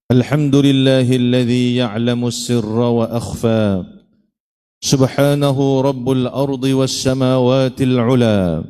الحمد لله الذي يعلم السر وأخفى سبحانه رب الأرض والسماوات العلى.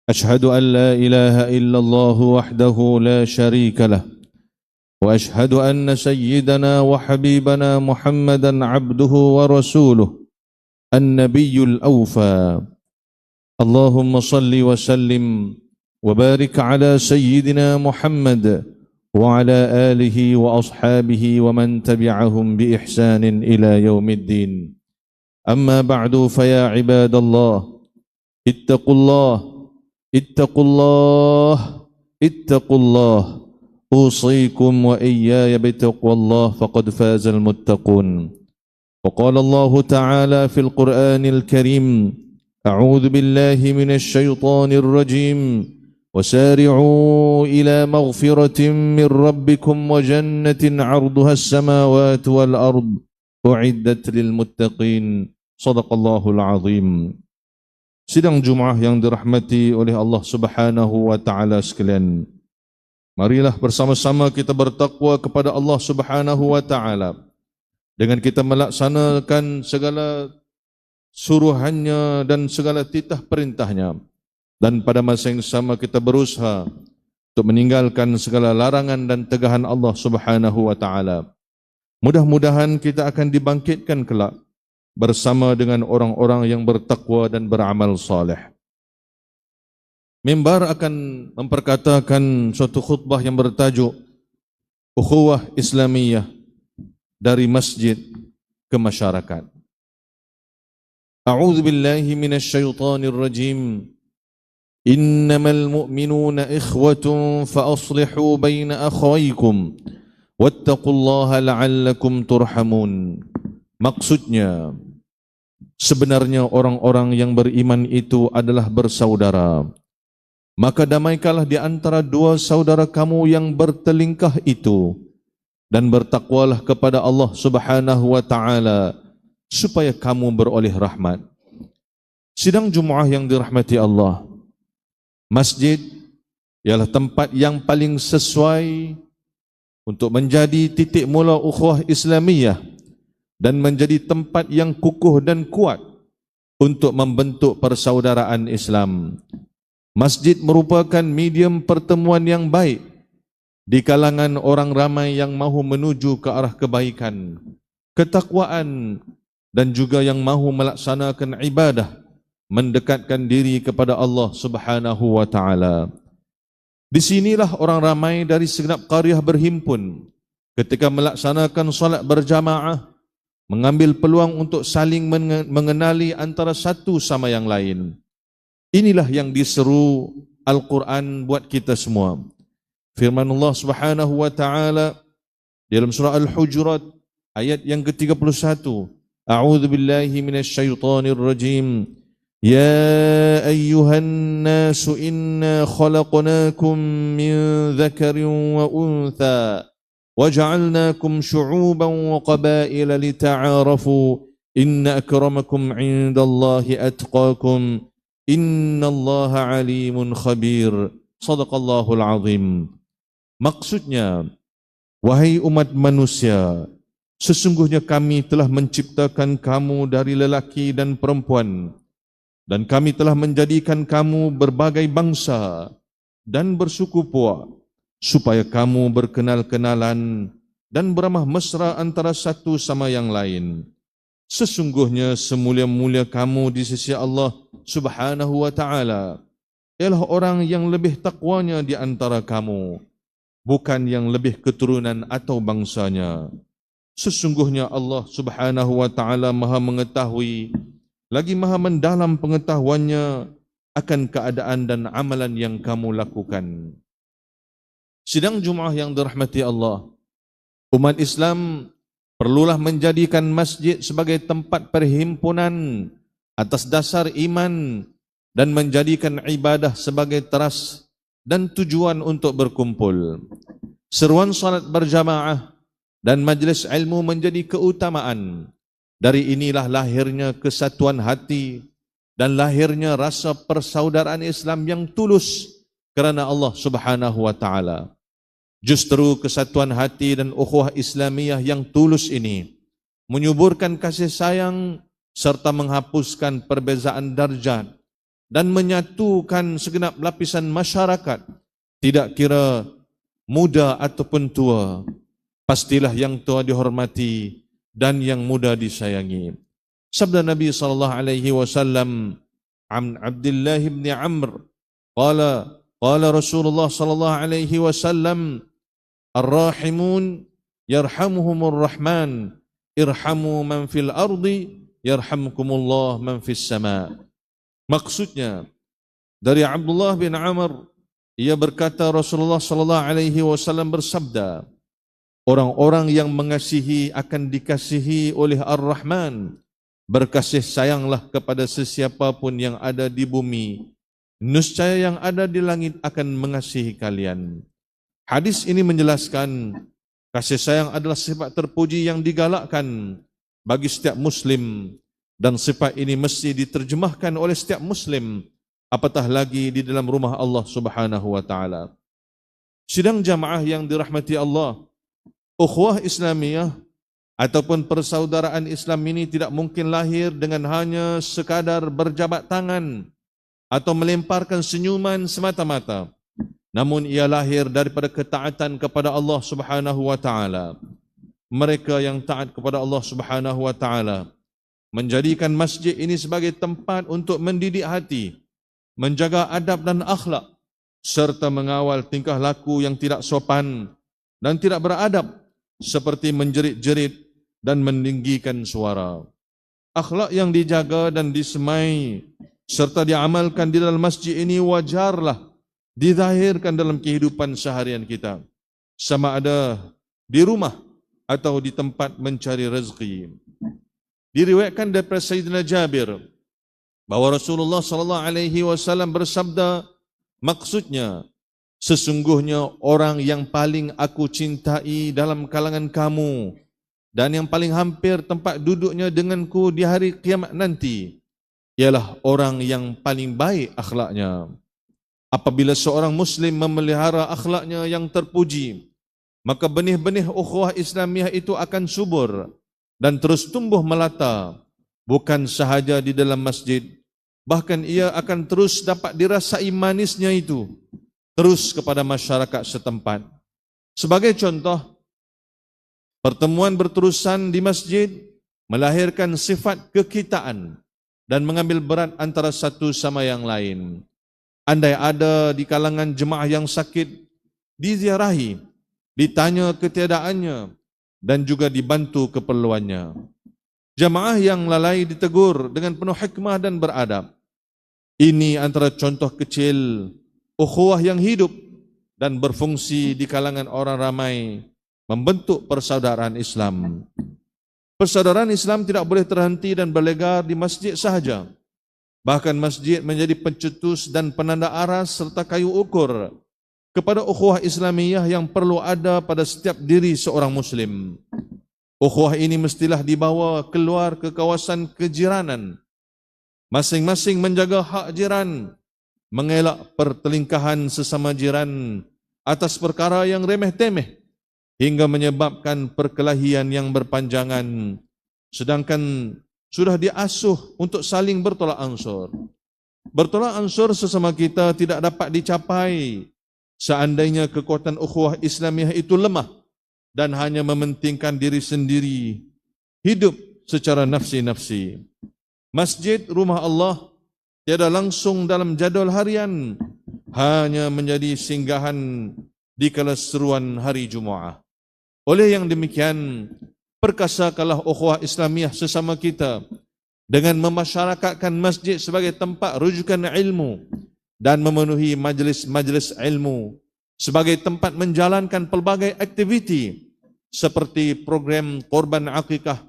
أشهد أن لا إله إلا الله وحده لا شريك له، وأشهد أن سيدنا وحبيبنا محمدا عبده ورسوله النبي الأوفى. اللهم صل وسلم وبارك على سيدنا محمد وعلى آله وأصحابه ومن تبعهم بإحسان إلى يوم الدين. أما بعد، فيا عباد الله اتقوا الله اتقوا الله اتقوا الله، أوصيكم وإياي بتقوى الله، فقد فاز المتقون. وقال الله تعالى في القرآن الكريم: أعوذ بالله من الشيطان الرجيم، وسارعوا إلى مغفرة من ربكم وجنة عرضها السماوات والأرض أعدت للمتقين. صدق الله العظيم. Sidang Jumaah yang dirahmati oleh Allah Subhanahu wa taala sekalian, marilah bersama-sama kita bertakwa kepada Allah Subhanahu wa taala dengan kita melaksanakan segala suruhannya dan segala titah perintahnya, dan pada masa yang sama kita berusaha untuk meninggalkan segala larangan dan tegahan Allah Subhanahu wa taala. Mudah-mudahan kita akan dibangkitkan kelak bersama dengan orang-orang yang bertakwa dan beramal saleh. Mimbar akan memperkatakan suatu khutbah yang bertajuk Ukhuwah Islamiyah dari masjid ke masyarakat. A'udzu billahi minasy syaithanir rajim. Innamal mu'minuna ikhwatun fa aslihu baina akhawaykum wattaqullaha la'allakum turhamun. Maksudnya, sebenarnya orang-orang yang beriman itu adalah bersaudara. Maka damaikanlah di antara dua saudara kamu yang bertelingkah itu, dan bertakwalah kepada Allah Subhanahu wa taala supaya kamu beroleh rahmat. Sidang Jumaah yang dirahmati Allah, masjid ialah tempat yang paling sesuai untuk menjadi titik mula ukhuwah Islamiyah dan menjadi tempat yang kukuh dan kuat untuk membentuk persaudaraan Islam. Masjid merupakan medium pertemuan yang baik di kalangan orang ramai yang mahu menuju ke arah kebaikan, ketakwaan, dan juga yang mahu melaksanakan ibadah, mendekatkan diri kepada Allah Subhanahu wa taala. Di sinilah orang ramai dari segenap qaryah berhimpun ketika melaksanakan solat berjamaah, mengambil peluang untuk saling mengenali antara satu sama yang lain. Inilah yang diseru Al-Quran buat kita semua. Firman Allah Subhanahu wa taala dalam surah Al-Hujurat ayat yang ke-31, A'udzu billahi minasy syaithanir rajim. Ya ayyuhan nasu inna khalaqnakum min dzakarin wa untha وَجَعَلْنَاكُمْ شُعُوبًا وَقَبَائِلَ لِتَعَارَفُوا إِنَّ أَكْرَمَكُمْ عِنْدَ اللَّهِ أَتْقَاكُمْ إِنَّ اللَّهَ عَلِيمٌ خَبِيرٌ. Sadaqallahul azim. Maksudnya, wahai umat manusia, sesungguhnya kami telah menciptakan kamu dari lelaki dan perempuan, dan kami telah menjadikan kamu berbagai bangsa dan bersuku puak, supaya kamu berkenal-kenalan dan beramah mesra antara satu sama yang lain. Sesungguhnya semulia-mulia kamu di sisi Allah Subhanahu wa taala ialah orang yang lebih takwanya di antara kamu, bukan yang lebih keturunan atau bangsanya. Sesungguhnya Allah Subhanahu wa taala Maha mengetahui lagi Maha mendalam pengetahuannya akan keadaan dan amalan yang kamu lakukan. Sidang Jumaah yang dirahmati Allah, umat Islam perlulah menjadikan masjid sebagai tempat perhimpunan atas dasar iman dan menjadikan ibadah sebagai teras dan tujuan untuk berkumpul. Seruan salat berjamaah dan majlis ilmu menjadi keutamaan. Dari inilah lahirnya kesatuan hati dan lahirnya rasa persaudaraan Islam yang tulus kerana Allah Subhanahu wa taala. Justru kesatuan hati dan ukhuwah Islamiyah yang tulus ini menyuburkan kasih sayang serta menghapuskan perbezaan darjat dan menyatukan segenap lapisan masyarakat, tidak kira muda ataupun tua. Pastilah yang tua dihormati dan yang muda disayangi. Sabda Nabi SAW, an Abdullah bin Amr, qala Rasulullah SAW, ar-rahimun yarhamuhumur rahman, irhamu man fil ardi yarhamkumullah man fis sama. Maksudnya dari Abdullah bin Amr, ia berkata Rasulullah SAW bersabda, orang-orang yang mengasihi akan dikasihi oleh Ar-Rahman. Berkasih sayanglah kepada sesiapa pun yang ada di bumi, niscaya yang ada di langit akan mengasihi kalian. Hadis ini menjelaskan kasih sayang adalah sifat terpuji yang digalakkan bagi setiap Muslim, dan sifat ini mesti diterjemahkan oleh setiap Muslim, apatah lagi di dalam rumah Allah Subhanahu wa taala. Sidang jamaah yang dirahmati Allah, ukhuwah Islamiyah ataupun persaudaraan Islam ini tidak mungkin lahir dengan hanya sekadar berjabat tangan atau melemparkan senyuman semata-mata. Namun ia lahir daripada ketaatan kepada Allah Subhanahu wa taala. Mereka yang taat kepada Allah Subhanahu wa taala menjadikan masjid ini sebagai tempat untuk mendidik hati, menjaga adab dan akhlak, serta mengawal tingkah laku yang tidak sopan dan tidak beradab, seperti menjerit-jerit dan meninggikan suara. Akhlak yang dijaga dan disemai serta diamalkan di dalam masjid ini wajarlah dizahirkan dalam kehidupan seharian kita, sama ada di rumah atau di tempat mencari rezeki. Diriwayatkan daripada Sayyidina Jabir bahawa Rasulullah SAW bersabda, maksudnya, sesungguhnya orang yang paling aku cintai dalam kalangan kamu dan yang paling hampir tempat duduknya denganku di hari kiamat nanti ialah orang yang paling baik akhlaknya. Apabila seorang Muslim memelihara akhlaknya yang terpuji, maka benih-benih ukhuwah Islamiyah itu akan subur dan terus tumbuh melata, bukan sahaja di dalam masjid, bahkan ia akan terus dapat dirasai manisnya itu terus kepada masyarakat setempat. Sebagai contoh, pertemuan berterusan di masjid melahirkan sifat kekitaan dan mengambil berat antara satu sama yang lain. Andai ada di kalangan jemaah yang sakit, diziarahi, ditanya ketiadaannya dan juga dibantu keperluannya. Jemaah yang lalai ditegur dengan penuh hikmah dan beradab. Ini antara contoh kecil ukhuwah yang hidup dan berfungsi di kalangan orang ramai, membentuk persaudaraan Islam. Persaudaraan Islam tidak boleh terhenti dan berlegar di masjid sahaja. Bahkan masjid menjadi pencetus dan penanda aras serta kayu ukur kepada ukhuwah Islamiyah yang perlu ada pada setiap diri seorang Muslim. Ukhuwah ini mestilah dibawa keluar ke kawasan kejiranan. Masing-masing menjaga hak jiran, mengelak pertelingkahan sesama jiran atas perkara yang remeh-temeh hingga menyebabkan perkelahian yang berpanjangan, sedangkan sudah diasuh untuk saling bertolak ansur. Bertolak ansur sesama kita tidak dapat dicapai seandainya kekuatan ukhuwah Islamiyah itu lemah dan hanya mementingkan diri sendiri, hidup secara nafsi-nafsi. Masjid rumah Allah tiada langsung dalam jadual harian, hanya menjadi singgahan di kala seruan hari Jumaat. Oleh yang demikian, perkasakanlah ukhuwah Islamiyah sesama kita dengan memasyarakatkan masjid sebagai tempat rujukan ilmu dan memenuhi majlis-majlis ilmu sebagai tempat menjalankan pelbagai aktiviti seperti program korban akikah,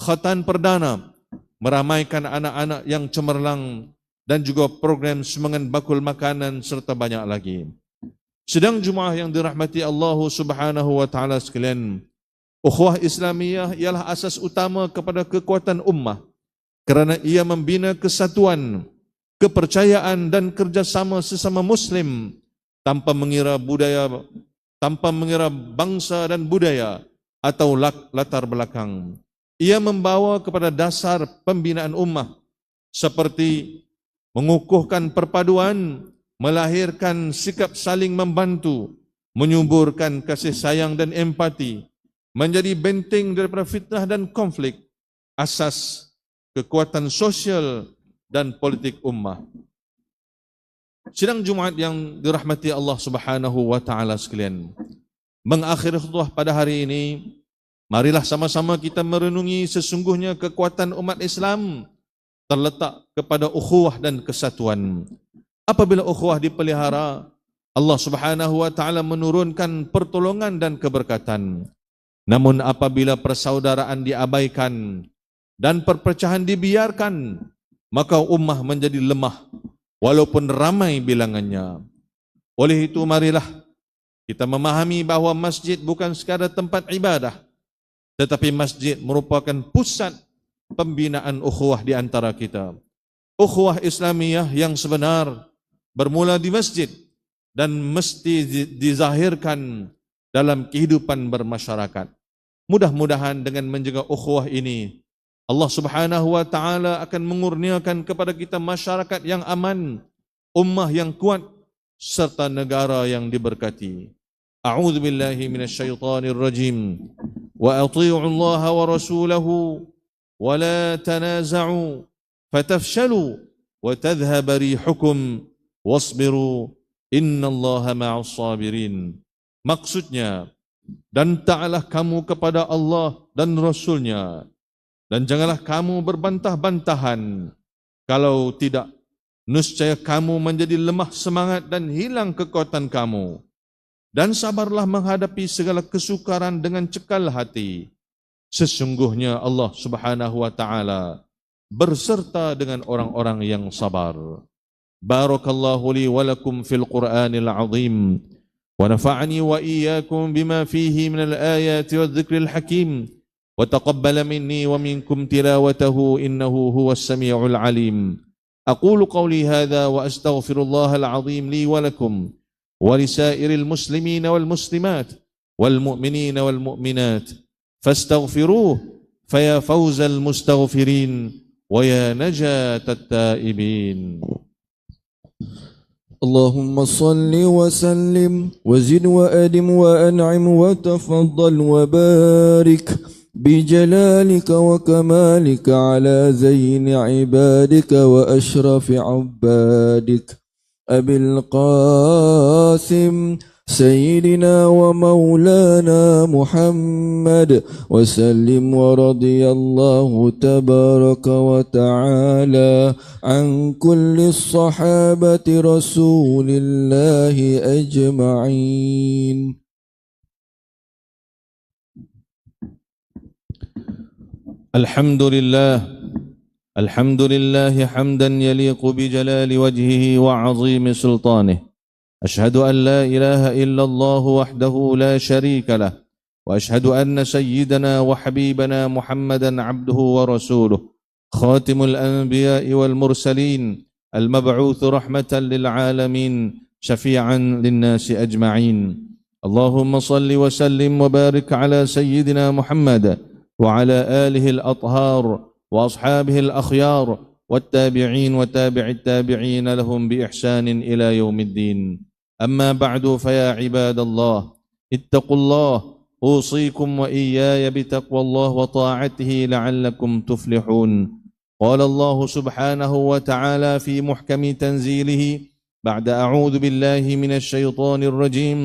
khatan perdana, meramaikan anak-anak yang cemerlang, dan juga program sumbangan bakul makanan serta banyak lagi. Sedang jemaah yang dirahmati Allah Subhanahu wa taala sekalian, ukhuwah Islamiyah ialah asas utama kepada kekuatan ummah kerana ia membina kesatuan, kepercayaan dan kerjasama sesama Muslim tanpa mengira budaya tanpa mengira bangsa dan budaya atau latar belakang. Ia membawa kepada dasar pembinaan ummah seperti mengukuhkan perpaduan, melahirkan sikap saling membantu, menyuburkan kasih sayang dan empati, menjadi benteng daripada fitnah dan konflik, asas kekuatan sosial dan politik ummah. Sidang Jumaat yang dirahmati Allah Subhanahu wa taala sekalian, mengakhiri khutbah pada hari ini, marilah sama-sama kita merenungi sesungguhnya kekuatan umat Islam terletak kepada ukhuwah dan kesatuan. Apabila ukhuwah dipelihara, Allah Subhanahu wa taala menurunkan pertolongan dan keberkatan. Namun apabila persaudaraan diabaikan dan perpecahan dibiarkan, maka ummah menjadi lemah walaupun ramai bilangannya. Oleh itu marilah kita memahami bahawa masjid bukan sekadar tempat ibadah, tetapi masjid merupakan pusat pembinaan ukhuwah di antara kita. Ukhuwah Islamiyah yang sebenar bermula di masjid dan mesti dizahirkan dalam kehidupan bermasyarakat. Mudah-mudahan dengan menjaga ukhuwah ini, Allah Subhanahu wa taala akan mengurniakan kepada kita masyarakat yang aman, ummah yang kuat serta negara yang diberkati. A'udzu billahi minasyaitonir rajim. Wa athi'u Allah wa rasulahu wa la tanaza'u fatafshalu wa tadhhab rihukum wasbiru innallaha ma'as sabirin. Maksudnya, dan taatlah kamu kepada Allah dan Rasul-Nya, dan janganlah kamu berbantah-bantahan. Kalau tidak, niscaya kamu menjadi lemah semangat dan hilang kekuatan kamu. Dan sabarlah menghadapi segala kesukaran dengan cekal hati. Sesungguhnya Allah Subhanahu wa taala berserta dengan orang-orang yang sabar. Barakallahu li wa lakum fil Qur'anil azim. ونفعني وإياكم بما فيه من الآيات والذكر الحكيم وتقبل مني ومنكم تلاوته إنه هو السميع العليم. أقول قولي هذا وأستغفر الله العظيم لي ولكم ولسائر المسلمين والمسلمات والمؤمنين والمؤمنات فاستغفروه فيا فوز المستغفرين ويا نجاة التائبين. اللهم صل وسلم وزد وأدم وأنعم وتفضل وبارك بجلالك وكمالك على زين عبادك وأشرف عبادك أبي القاسم سيدنا ومولانا محمد وسلم ورضي الله تبارك وتعالى عن كل الصحابة رسول الله أجمعين. الحمد لله حمدا يليق بجلال وجهه وعظيم سلطانه. أشهد أن لا إله إلا الله وحده لا شريك له، وأشهد أن سيدنا وحبيبنا محمدا عبده ورسوله، خاتم الأنبياء والمرسلين، المبعوث رحمة للعالمين، شفيعا للناس أجمعين. اللهم صل وسلم وبارك على سيدنا محمد وعلى آله الأطهار وأصحابه الأخيار والتابعين وتابع التابعين لهم بإحسان إلى يوم الدين. أما بعد فيا عباد الله اتقوا الله، أوصيكم وإياي بتقوى الله وطاعته لعلكم تفلحون. قال الله سبحانه وتعالى في محكم تنزيله بعد أعوذ بالله من الشيطان الرجيم: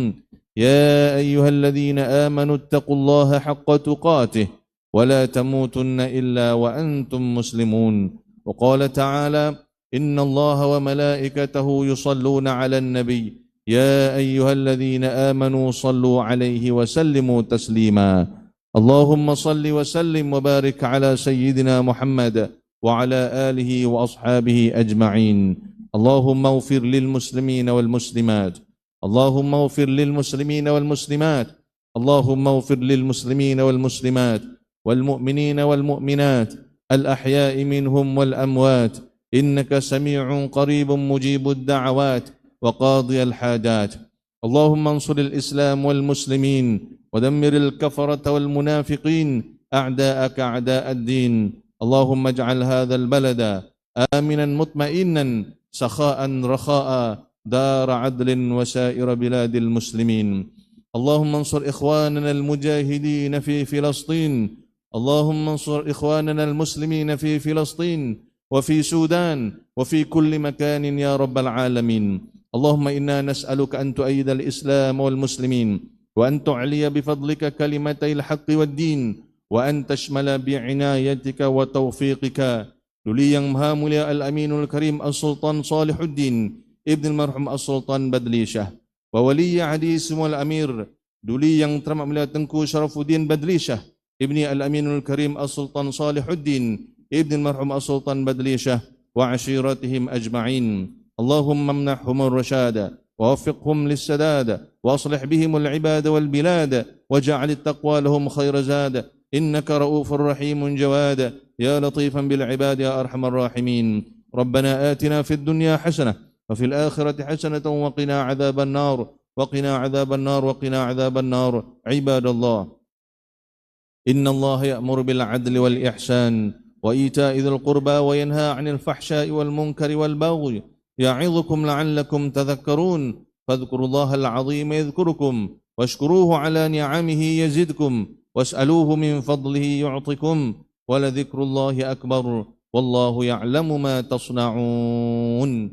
يا أيها الذين آمنوا اتقوا الله حق تقاته ولا تموتن إلا وأنتم مسلمون. وقال تعالى: إن الله وملائكته يصلون على النبي يا أيها الذين آمنوا صلوا عليه وسلموا تسليما. اللهم صل وسلم وبارك على سيدنا محمد وعلى آله وأصحابه أجمعين. اللهم اغفر للمسلمين والمسلمات، اللهم اغفر للمسلمين والمسلمات، اللهم اغفر للمسلمين والمسلمات والمؤمنين والمؤمنات الأحياء منهم والأموات، إنك سميع قريب مجيب الدعوات وقاضي الحاجات. اللهم انصر الإسلام والمسلمين ودمر الكفرة والمنافقين أعداءك أعداء الدين. اللهم اجعل هذا البلد آمنا مطمئنا سخاء رخاء دار عدل وسائر بلاد المسلمين. اللهم انصر إخواننا المجاهدين في فلسطين. اللهم انصر إخواننا المسلمين في فلسطين وفي سودان وفي كل مكان يا رب العالمين. اللهم إنا نسألك أن تؤيد الإسلام والمسلمين، وأن تعلي بفضلك كلمتي الحق والدين، وأن تشمل بعنايتك وتوفيقك دولي yang Maha Mulia Al-Aminul Karim As-Sultan Salihuddin Ibn Al-Marhum As-Sultan Badli Shah, wa wali ahdi Semua Al-Amir duli yang teramat mulia Tengku Syarafuddin Badli Shah Ibni Al-Aminul Karim As-Sultan Salihuddin Ibn Al-Marhum As-Sultan Badli Shah wa ashiratihim ajma'in. Allahumma amnahhum ar-rashada ووفقهم للسداد وأصلح بهم العباد والبلاد واجعل التقوى لهم خير زاد إنك رؤوف رحيم جواد يا لطيفا بالعباد يا أرحم الراحمين. ربنا آتنا في الدنيا حسنة وفي الآخرة حسنة وقنا عذاب النار وقنا عذاب النار وقنا عذاب النار. عباد الله، إن الله يأمر بالعدل والإحسان وإيتاء ذي القربى وينهى عن الفحشاء والمنكر والبغي يعظكم لعلكم تذكرون. فاذكروا الله العظيم يذكركم واشكروه على نعمه يزدكم واسألوه من فضله يعطكم ولذكر الله أكبر والله يعلم ما تصنعون.